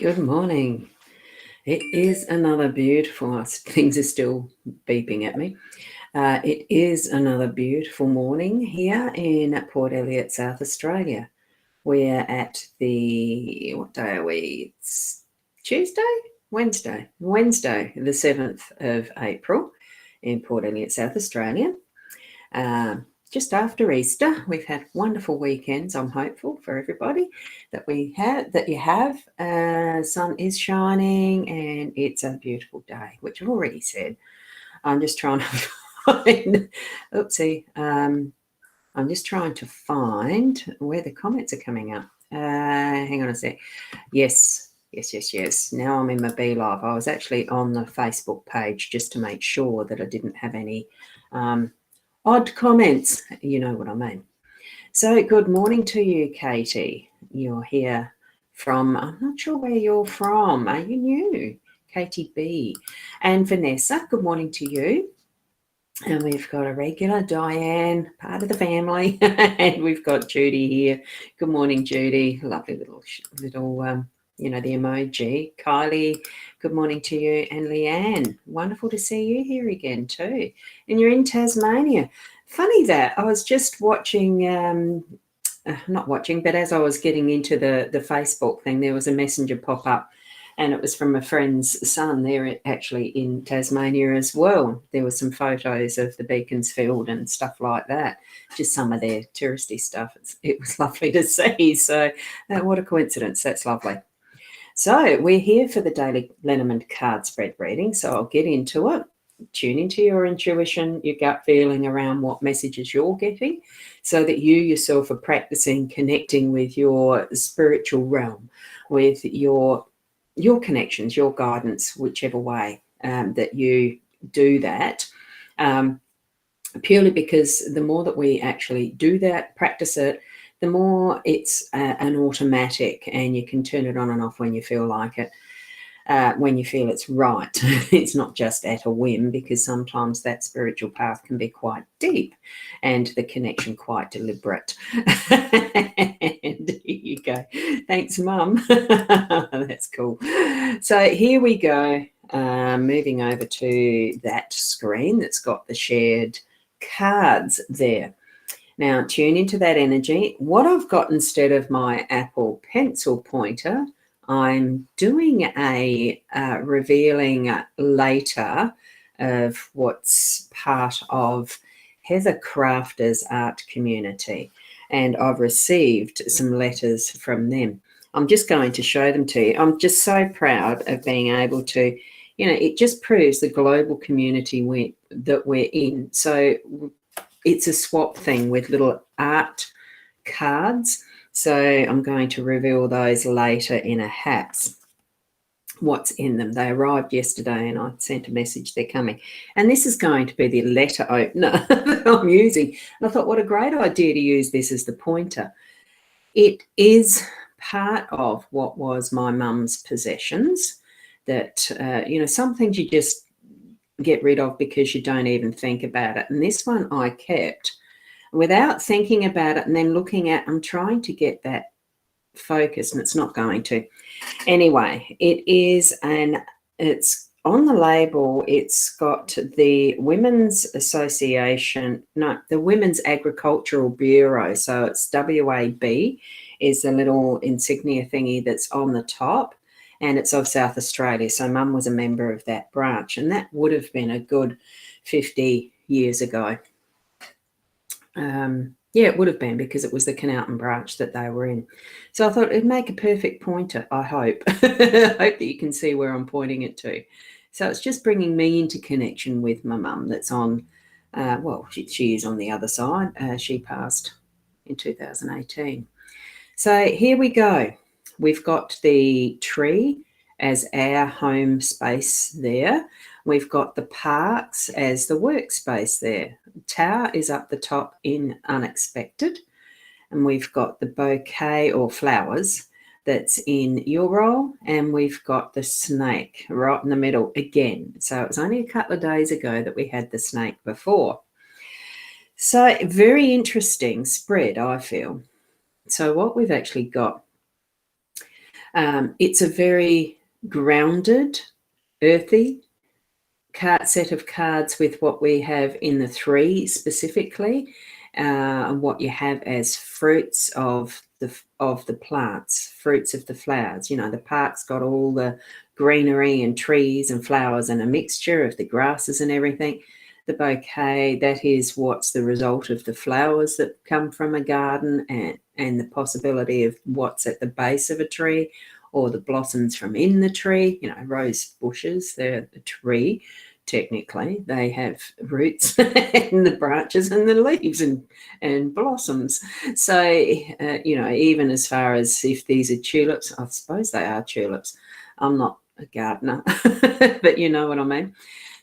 Good morning. It is another beautiful, things are still beeping at me. It is another beautiful morning here in Port Elliot, South Australia. We're at what day are we? It's Wednesday, the 7th of April in Port Elliot, South Australia. Just after Easter, we've had wonderful weekends. I'm hopeful for everybody that you have. Sun is shining and it's a beautiful day, which I've already said. I'm just trying to find. Oopsie. I'm just trying to find where the comments are coming up. Hang on a sec. Yes. Now I'm in my Be Live. I was actually on the Facebook page just to make sure that I didn't have any odd comments, you know what I mean. So good morning to you, Katie. You're here from, I'm not sure where you're from. Are you new? Katie B. And Vanessa, good morning to you. And we've got a regular Diane, part of the family. And we've got Judy here. Good morning, Judy. Lovely little the emoji. Kylie, good morning to you. And Leanne, wonderful to see you here again too. And you're in Tasmania. Funny that I was just watching, not watching, but as I was getting into the Facebook thing, there was a messenger pop up. And it was from a friend's son. They're actually in Tasmania as well. There were some photos of the Beaconsfield and stuff like that, just some of their touristy stuff. It was lovely to see. So what a coincidence. That's lovely. So we're here for the Daily Lenormand card spread reading. So I'll get into it. Tune into your intuition, your gut feeling around what messages you're getting so that you yourself are practicing connecting with your spiritual realm, with your connections, your guidance, whichever way that you do that, purely because the more that we actually do that, practice it, the more it's an automatic, and you can turn it on and off when you feel like it, when you feel it's right. It's not just at a whim, because sometimes that spiritual path can be quite deep and the connection quite deliberate. And here you go. Thanks, Mum. That's cool. So here we go. Moving over to that screen that's got the shared cards there. Now tune into that energy. What I've got instead of my Apple Pencil pointer, I'm doing a revealing later of what's part of Heather Crafter's art community, and I've received some letters from them. I'm just going to show them to you. I'm just so proud of being able to, it just proves the global community that we're in. So it's a swap thing with little art cards. So I'm going to reveal those later in a HAPS, what's in them. They arrived yesterday and I sent a message they're coming. And this is going to be the letter opener that I'm using. And I thought, what a great idea to use this as the pointer. It is part of what was my mum's possessions that, some things you just get rid of because you don't even think about it. And this one I kept without thinking about it, and then looking at, I'm trying to get that focus and it's not going to. Anyway, it's on the label, it's got the Women's Association, the Women's Agricultural Bureau. So it's WAB is the little insignia thingy that's on the top, and it's of South Australia. So Mum was a member of that branch, and that would have been a good 50 years ago. It would have been, because it was the Canalton branch that they were in. So I thought it'd make a perfect pointer, I hope. I hope that you can see where I'm pointing it to. So it's just bringing me into connection with my mum that's on, she is on the other side. She passed in 2018. So here we go. We've got the tree as our home space there. We've got the parks as the workspace there. Tower is up the top in unexpected. And we've got the bouquet or flowers that's in your role. And we've got the snake right in the middle again. So it was only a couple of days ago that we had the snake before. So very interesting spread, I feel. So what we've actually got, It's a very grounded, earthy set of cards with what we have in the 3 specifically, and what you have as fruits of the plants, fruits of the flowers. You know, the park's got all the greenery and trees and flowers and a mixture of the grasses and everything. The bouquet, that is what's the result of the flowers that come from a garden, and the possibility of what's at the base of a tree, or the blossoms from in the tree. You know, rose bushes, they're the tree. Technically, they have roots and the branches and the leaves and blossoms. So, you know, even as far as if these are tulips, I suppose they are tulips. I'm not a gardener, but you know what I mean.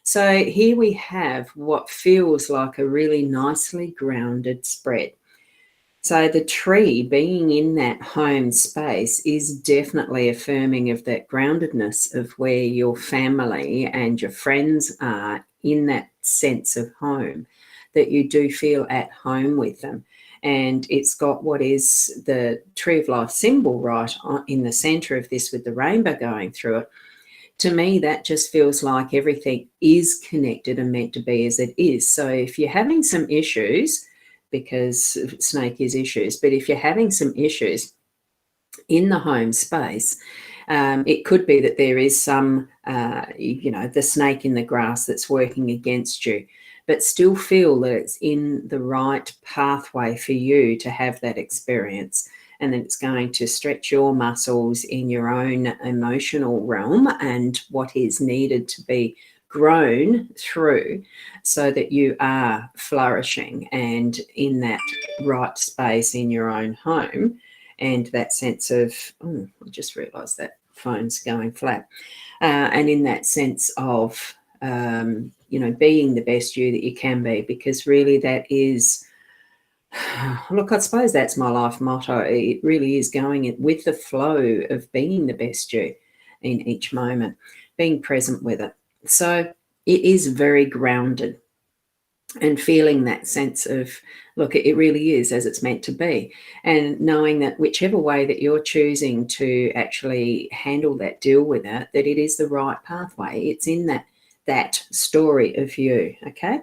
So here we have what feels like a really nicely grounded spread. So the tree being in that home space is definitely affirming of that groundedness of where your family and your friends are in that sense of home, that you do feel at home with them. And it's got what is the Tree of Life symbol right in the center of this with the rainbow going through it. To me, that just feels like everything is connected and meant to be as it is. So if you're having some issues, because snake is issues, but if you're having some issues in the home space, it could be that there is some, you know, the snake in the grass that's working against you, but still feel that it's in the right pathway for you to have that experience, and that it's going to stretch your muscles in your own emotional realm and what is needed to be grown through, so that you are flourishing and in that right space in your own home. And that sense of, oh, I just realised that phone's going flat. And in that sense of, you know, being the best you that you can be, because really that is, look, I suppose that's my life motto. It really is going with the flow of being the best you in each moment, being present with it. So it is very grounded, and feeling that sense of, look, it really is as it's meant to be, and knowing that whichever way that you're choosing to actually handle that, deal with it, that it is the right pathway. It's in that story of you. Okay.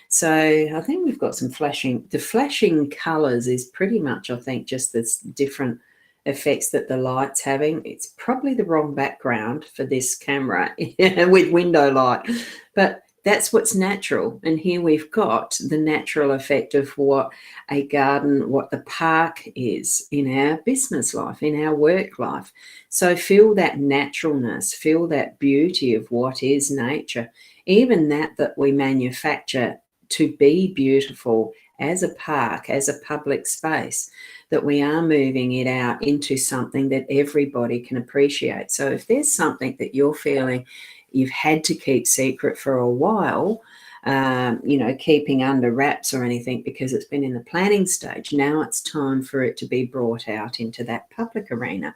So I think we've got some the flashing colors is pretty much, I think, just this different effects that the light's having. It's probably the wrong background for this camera with window light, but that's what's natural. And here we've got the natural effect of what a garden, what the park is in our business life, in our work life. So feel that naturalness, feel that beauty of what is nature, even that we manufacture to be beautiful as a park, as a public space, that we are moving it out into something that everybody can appreciate. So if there's something that you're feeling you've had to keep secret for a while, you know, keeping under wraps or anything because it's been in the planning stage, now it's time for it to be brought out into that public arena.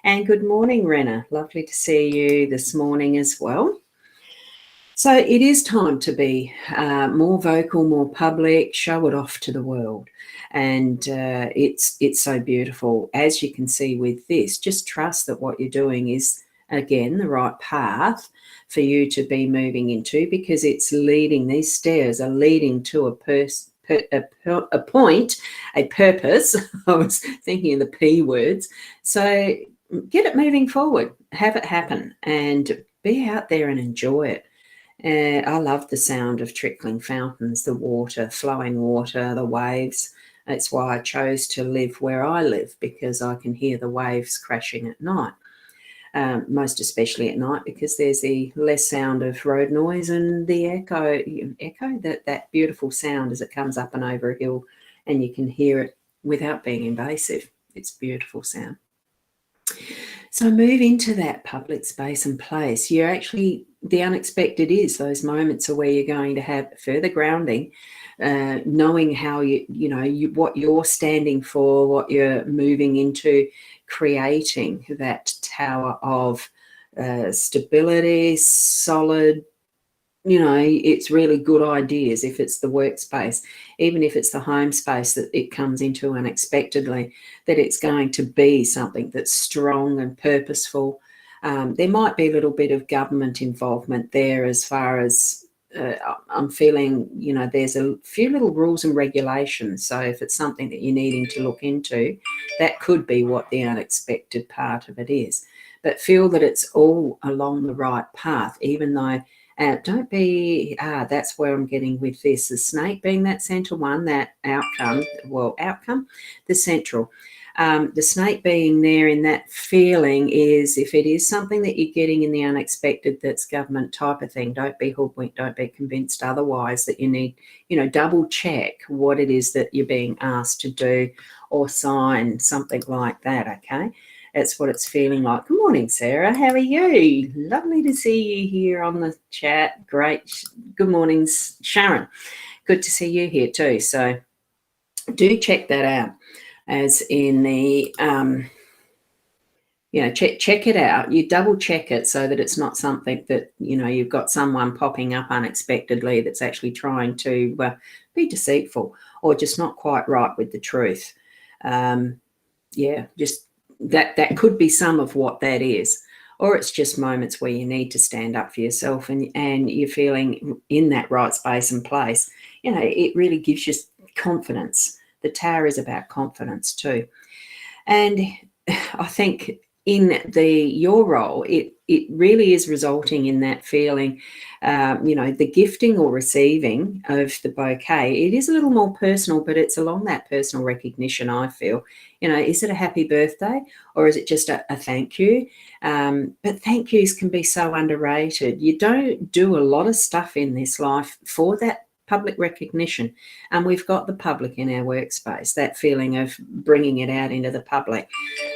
And good morning, Rena. Lovely to see you this morning as well. So it is time to be more vocal, more public, show it off to the world. And it's so beautiful. As you can see with this, just trust that what you're doing is, again, the right path for you to be moving into, because it's leading, these stairs are leading to a point, a purpose. I was thinking of the P words. So get it moving forward, have it happen, and be out there and enjoy it. I love the sound of trickling fountains, the water, flowing water, the waves. That's why I chose to live where I live, because I can hear the waves crashing at night, most especially at night, because there's the less sound of road noise and the echo, that beautiful sound as it comes up and over a hill, and you can hear it without being invasive. It's a beautiful sound. So move into that public space and place. You're actually, the unexpected is those moments are where you're going to have further grounding, knowing how what you're standing for, what you're moving into, creating that tower of stability, solid, it's really good ideas, if it's the workspace, even if it's the home space that it comes into unexpectedly, that it's going to be something that's strong and purposeful. There might be a little bit of government involvement there, as far as I'm feeling, there's a few little rules and regulations. So if it's something that you're needing to look into, that could be what the unexpected part of it is. But feel that it's all along the right path, even though don't be, that's where I'm getting with this. The snake being that center one, that outcome, the central. The snake being there in that feeling is, if it is something that you're getting in the unexpected that's government type of thing, don't be hoodwinked, don't be convinced otherwise, that you need, double check what it is that you're being asked to do or sign, something like that, okay? That's what it's feeling like. Good morning, Sarah. How are you? Lovely to see you here on the chat. Great. Good morning, Sharon. Good to see you here too. So do check that out, as in the, check it out. You double check it so that it's not something that, you've got someone popping up unexpectedly that's actually trying to be deceitful or just not quite right with the truth. Just that could be some of what that is. Or it's just moments where you need to stand up for yourself, and you're feeling in that right space and place. It really gives you confidence. The Tower is about confidence too. And I think in your role, it really is resulting in that feeling, the gifting or receiving of the bouquet. It is a little more personal, but it's along that personal recognition, I feel. Is it a happy birthday, or is it just a thank you? But thank yous can be so underrated. You don't do a lot of stuff in this life for that public recognition, and we've got the public in our workspace, that feeling of bringing it out into the public.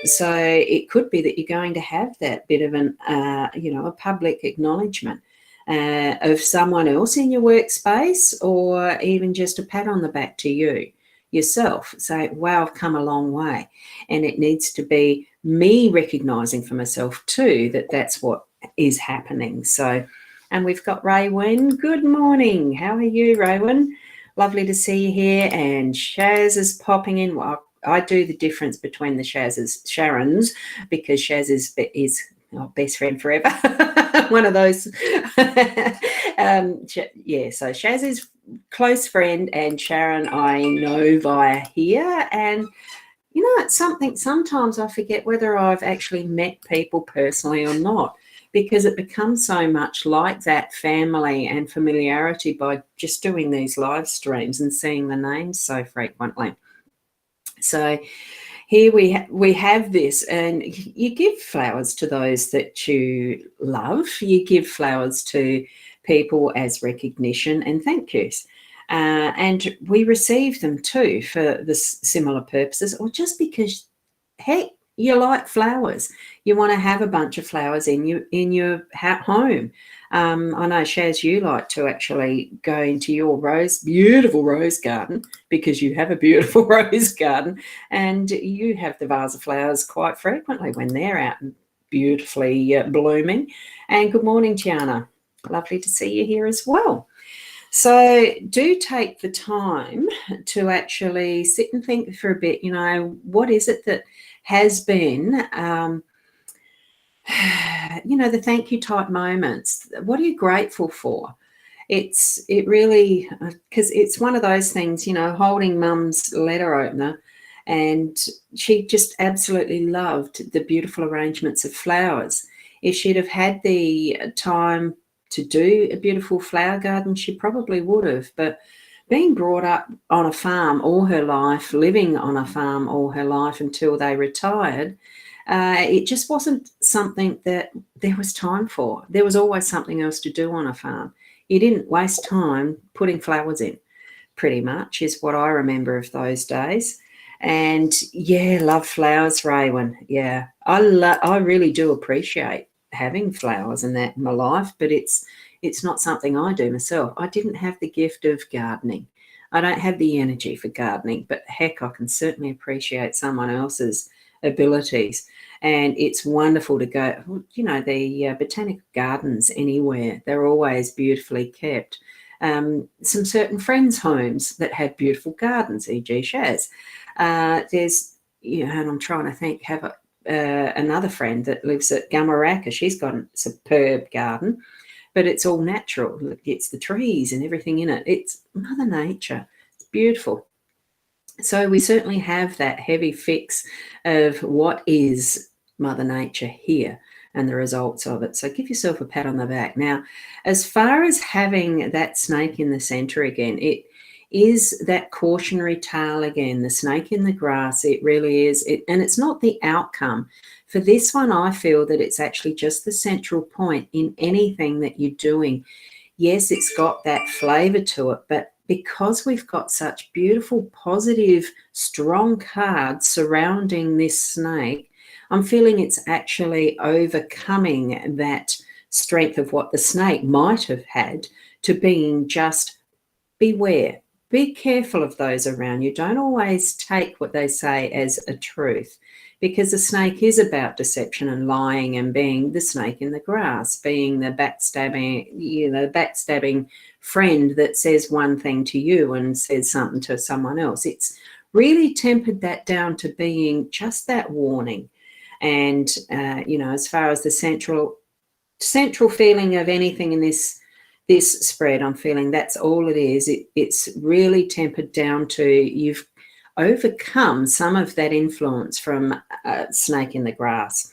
So it could be that you're going to have that bit of a public acknowledgement of someone else in your workspace, or even just a pat on the back to you yourself. Say, wow, I've come a long way. And it needs to be me recognizing for myself too that that's what is happening. So, and we've got Raywin. Good morning. How are you, Raywin? Lovely to see you here. And Shaz is popping in. Well, I do the difference between the Sharons, because Shaz is best friend forever. One of those. So Shaz is close friend, and Sharon I know via here. And it's something, sometimes I forget whether I've actually met people personally or not, because it becomes so much like that family and familiarity by just doing these live streams and seeing the names so frequently. So here we have this, and you give flowers to those that you love. You give flowers to people as recognition and thank yous. And we receive them too for the similar purposes, or just because, heck, you like flowers. You want to have a bunch of flowers in your home. I know, Shaz, you like to actually go into your beautiful rose garden, because you have a beautiful rose garden, and you have the vase of flowers quite frequently when they're out and beautifully blooming. And good morning, Tiana. Lovely to see you here as well. So do take the time to actually sit and think for a bit, what is it that has been, the thank you type moments. What are you grateful for? It really, because it's one of those things, holding Mum's letter opener, and she just absolutely loved the beautiful arrangements of flowers. If she'd have had the time to do a beautiful flower garden, she probably would have. But being brought up on a farm all her life, living on a farm all her life until they retired, it just wasn't something that there was time for. There was always something else to do on a farm. You didn't waste time putting flowers in, pretty much, is what I remember of those days. And love flowers, Raywin. Yeah, I really do appreciate having flowers and that in my life, but it's not something I do myself. I didn't have the gift of gardening. I don't have the energy for gardening, but heck, I can certainly appreciate someone else's abilities. And it's wonderful to go, the botanical gardens anywhere, they're always beautifully kept. Some certain friends' homes that have beautiful gardens, e.g. Shaz. There's, and I'm trying to think, have another friend that lives at Gamaraka. She's got a superb garden, but it's all natural. It's the trees and everything in it. It's Mother Nature. It's beautiful. So we certainly have that heavy fix of what is Mother Nature here and the results of it. So give yourself a pat on the back. Now, as far as having that snake in the center again, it is that cautionary tale again, the snake in the grass. It really is. And it's not the outcome. For this one, I feel that it's actually just the central point in anything that you're doing. Yes, it's got that flavor to it, but because we've got such beautiful, positive, strong cards surrounding this snake, I'm feeling it's actually overcoming that strength of what the snake might have had to being just beware. Be careful of those around you. Don't always take what they say as a truth, because the snake is about deception and lying and being the snake in the grass, being the backstabbing friend that says one thing to you and says something to someone else. It's really tempered that down to being just that warning. And, as far as the central feeling of anything in this spread, I'm feeling that's all it is. It's really tempered down to you've overcome some of that influence from snake in the grass.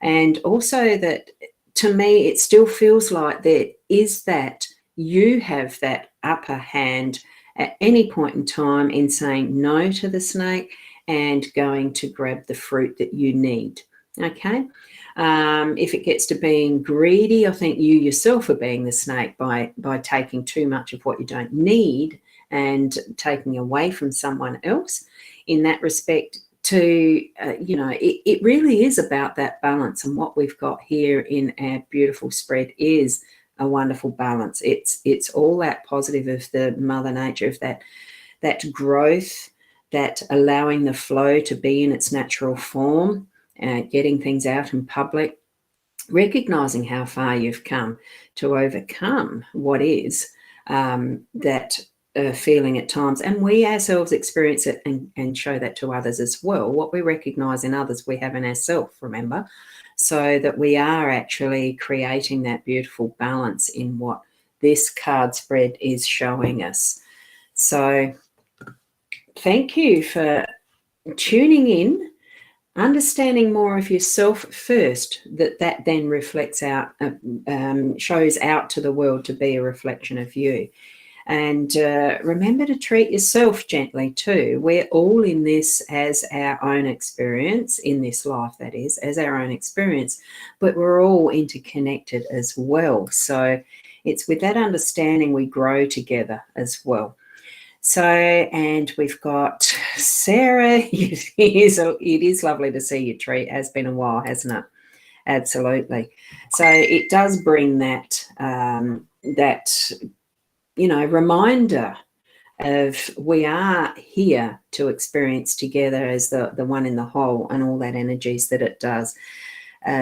And also that, to me, it still feels like there is that you have that upper hand at any point in time in saying no to the snake and going to grab the fruit that you need. Okay. If it gets to being greedy, I think you yourself are being the snake by taking too much of what you don't need and taking away from someone else. In that respect, it really is about that balance, and what we've got here in our beautiful spread is a wonderful balance. It's all that positive of the Mother Nature, of that growth, that allowing the flow to be in its natural form, getting things out in public, recognizing how far you've come to overcome what is that feeling at times. And we ourselves experience it and show that to others as well. What we recognize in others, we have in ourselves, remember, so that we are actually creating that beautiful balance in what this card spread is showing us. So thank you for tuning in, understanding more of yourself first, that then reflects out, shows out to the world to be a reflection of you. And remember to treat yourself gently too. We're all in this as our own experience, in this life, that is, as our own experience, but we're all interconnected as well. So it's with that understanding we grow together as well. So, and we've got Sarah. It is lovely to see you, Tree. It has been a while, hasn't it? Absolutely. So it does bring that reminder of we are here to experience together as the one in the whole, and all that energies that it does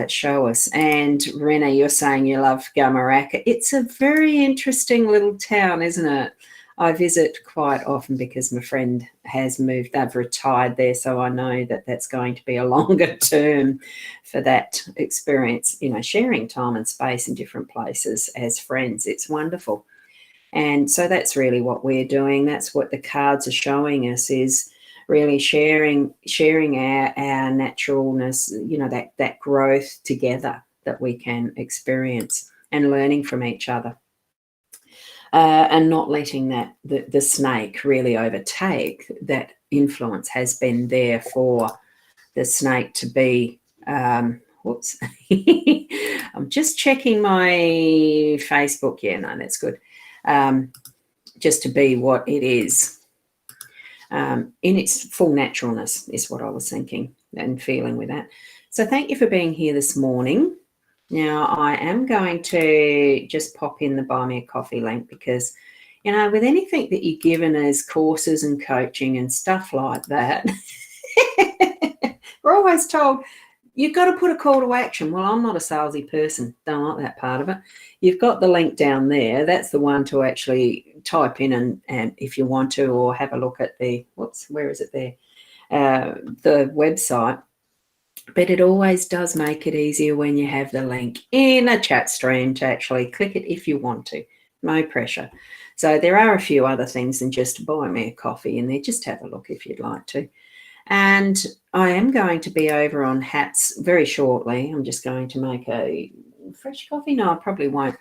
show us. And Rena, you're saying you love Gamaraka. It's a very interesting little town, isn't it? I visit quite often because my friend has moved. They've retired there, so I know that that's going to be a longer term for that experience, sharing time and space in different places as friends. It's wonderful. And so that's really what we're doing. That's what the cards are showing us, is really sharing our naturalness, that growth together that we can experience, and learning from each other. And not letting the snake really overtake. That influence has been there for the snake to be, whoops, I'm just checking my Facebook. Yeah, no, that's good. Just to be what it is in its full naturalness is what I was thinking and feeling with that. So thank you for being here this morning. Now, I am going to just pop in the Buy Me a Coffee link because, with anything that you're given as courses and coaching and stuff like that, We're always told you've got to put a call to action. Well, I'm not a salesy person. Don't like that part of it. You've got the link down there. That's the one to actually type in and if you want to, or have a look at the, where is it there? The website. But it always does make it easier when you have the link in a chat stream to actually click it if you want to. No pressure. So there are a few other things than just buy me a coffee in there. Just have a look if you'd like to. And I am going to be over on Hats very shortly. I'm just going to make a fresh coffee. No, I probably won't.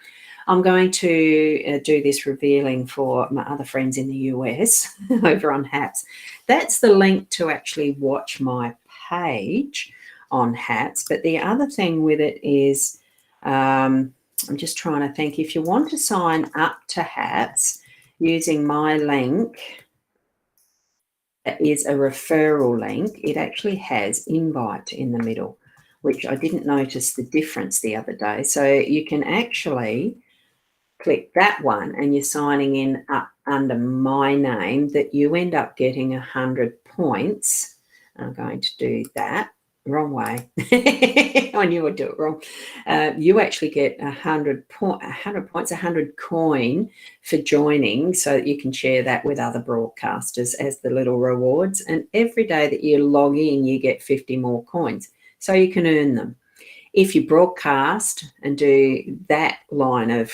I'm going to do this revealing for my other friends in the US over on Hats. That's the link to actually watch my page on Hats. But the other thing with it is, I'm just trying to think, if you want to sign up to Hats using my link, is a referral link. It actually has invite in the middle, which I didn't notice the difference the other day. So you can actually click that one and you're signing in up under my name, that you end up getting 100 points. I'm going to do that. Wrong way. I knew I'd do it wrong. You actually get 100 points, 100 coin for joining, so that you can share that with other broadcasters as the little rewards. And every day that you log in, you get 50 more coins, so you can earn them. If you broadcast and do that line of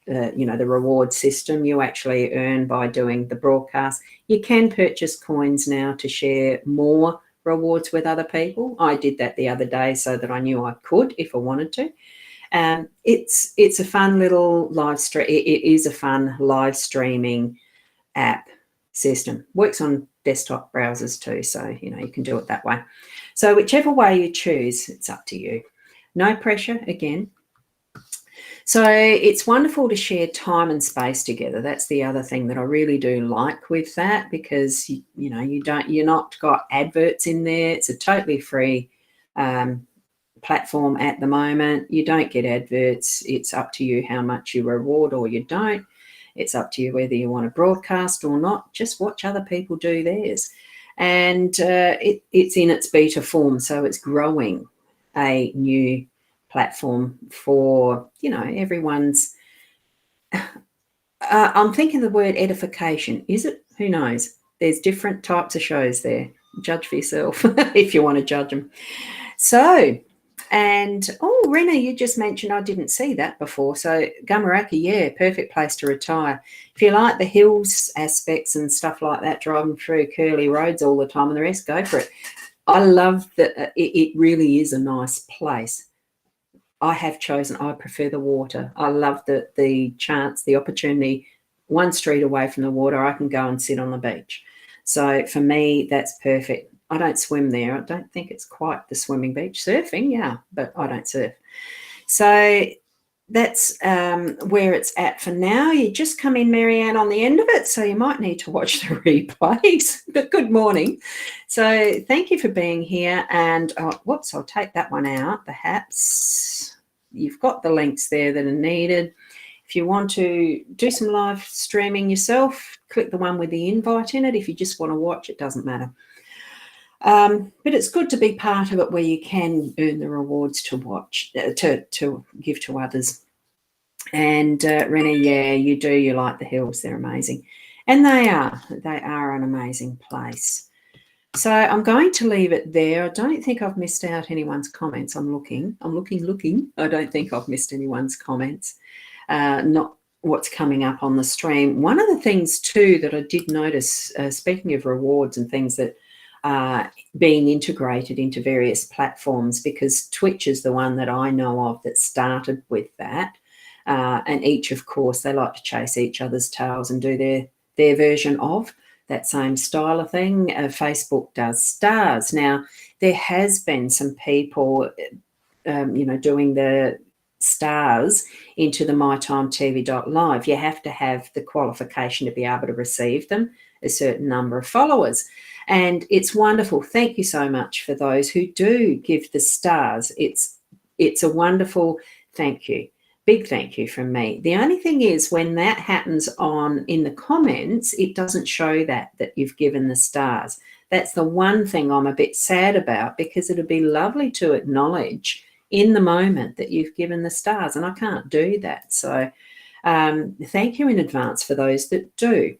the reward system, you actually earn by doing the broadcast. You can purchase coins now to share more rewards with other people. I did that the other day so that I knew I could if I wanted to. It's a fun little live stream. It is a fun live streaming app system. Works on desktop browsers too, so you can do it that way. So whichever way you choose, it's up to you. No pressure again. So it's wonderful to share time and space together. That's the other thing that I really do like with that, because you're not got adverts in there. It's a totally free platform at the moment. You don't get adverts. It's up to you how much you reward or you don't. It's up to you whether you want to broadcast or not. Just watch other people do theirs. And it's in its beta form, so it's growing a new platform for everyone's I'm thinking the word edification. Is it? Who knows? There's different types of shows there. Judge for yourself if you want to judge them. So, and Rena, you just mentioned, I didn't see that before. So Gumaraki, yeah, perfect place to retire. If you like the hills aspects and stuff like that, driving through curly roads all the time and the rest, go for it. I love that. It really is a nice place. I prefer the water. I love the chance, the opportunity, one street away from the water, I can go and sit on the beach. So for me, that's perfect. I don't swim there. I don't think it's quite the swimming beach. Surfing, yeah, but I don't surf. So that's where it's at for now. You just come in, Marianne, on the end of it, so you might need to watch the replays. But good morning. So thank you for being here. And I'll take that one out. Perhaps you've got the links there that are needed. If you want to do some live streaming yourself, click the one with the invite in it. If you just want to watch, it doesn't matter. But it's good to be part of it where you can earn the rewards to watch, to give to others. And Rennie, yeah, you do. You like the hills. They're amazing. And they are an amazing place. So I'm going to leave it there. I don't think I've missed out anyone's comments. I'm looking. I don't think I've missed anyone's comments. Not what's coming up on the stream. One of the things too that I did notice, speaking of rewards and things that being integrated into various platforms, because Twitch is the one that I know of that started with that. And each, of course, they like to chase each other's tails and do their version of that same style of thing. Facebook does stars. Now, there has been some people, doing the stars into the mytimetv.live. You have to have the qualification to be able to receive them, a certain number of followers. And it's wonderful. Thank you so much for those who do give the stars. It's a wonderful thank you. big thank you from me. The only thing is when that happens in the comments, it doesn't show that you've given the stars. That's the one thing I'm a bit sad about, because it'd be lovely to acknowledge in the moment that you've given the stars, and I can't do that. So thank you in advance for those that do.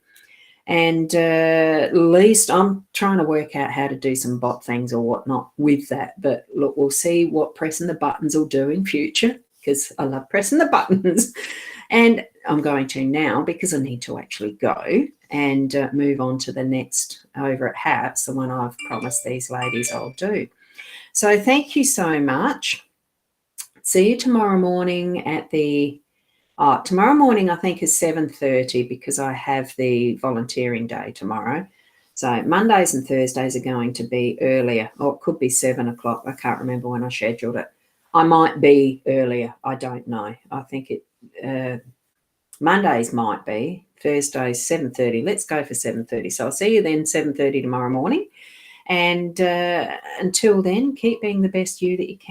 And at least I'm trying to work out how to do some bot things or whatnot with that. But look, we'll see what pressing the buttons will do in future, because I love pressing the buttons. And I'm going to now, because I need to actually go and move on to the next over at HAPS, the one I've promised these ladies I'll do. So thank you so much. See you tomorrow morning at the... tomorrow morning I think is 7:30, because I have the volunteering day tomorrow. So Mondays and Thursdays are going to be earlier, or it could be 7 o'clock. I can't remember when I scheduled it. I might be earlier. I don't know. I think Mondays might be, Thursdays 7:30. Let's go for 7:30. So I'll see you then 7:30 tomorrow morning. And until then, keep being the best you that you can.